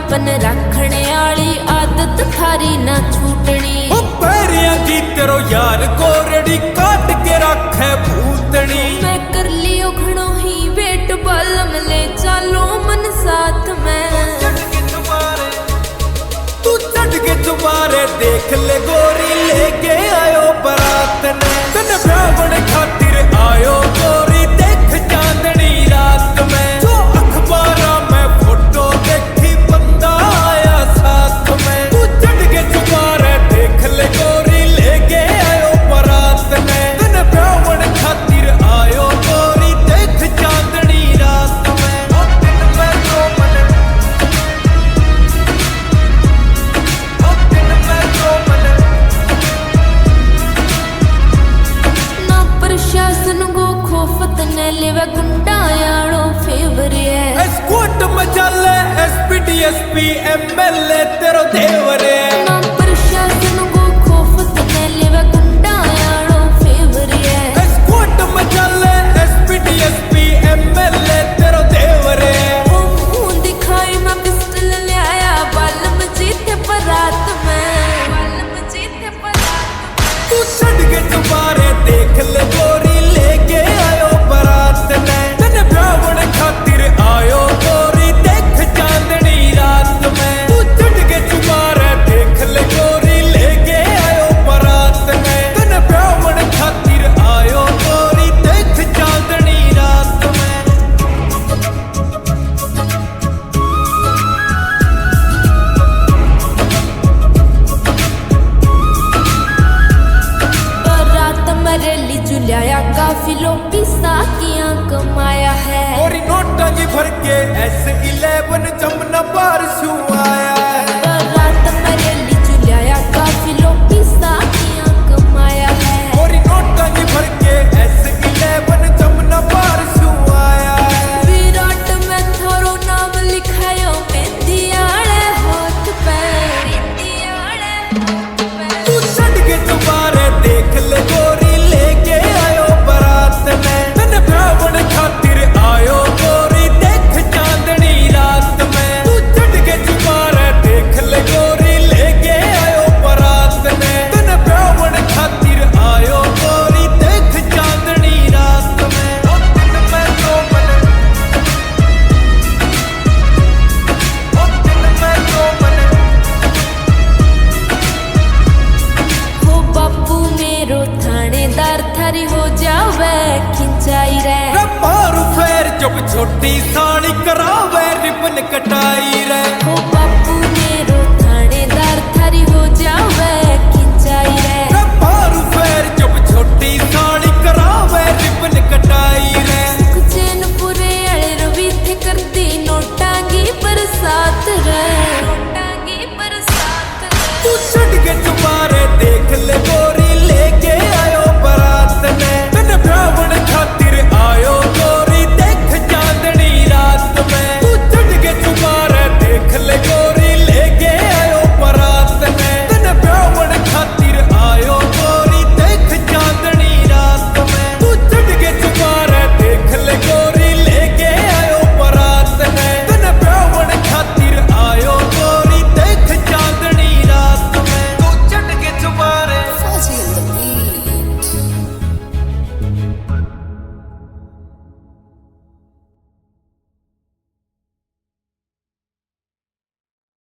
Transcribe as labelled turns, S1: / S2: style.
S1: Open रखने वाली आदत थारी ना छूटनी।
S2: ओ पैरियां की तेरो यार कोरड़ी काट के रख है भूतनी।
S1: मैं कर लियो घणो ही वेट बालम ले चालो मन साथ में।
S2: तू चढ़ के दोबारे देख ले गोरी लेके आयो बारात ने। तने ब्यावन खातिर आयो गोरी देख चांदनी रात में। जो अखबारा में फोटो देखी बंदा आया साथ में। तू चढ़ के दोबारे देख ले गोरी लेके आयो बारात ने। तने ब्यावन खातिर आयो गोरी देख चांदनी रात में। ओ दिन में तो मन, ओ दिन में तो मन।
S1: ना प्रशासन को खोफत न लेवे गुंडा यारो फेवर है।
S2: एस्कॉट मचाले एसपी डीएसपी एमएलए तेरो देवर है।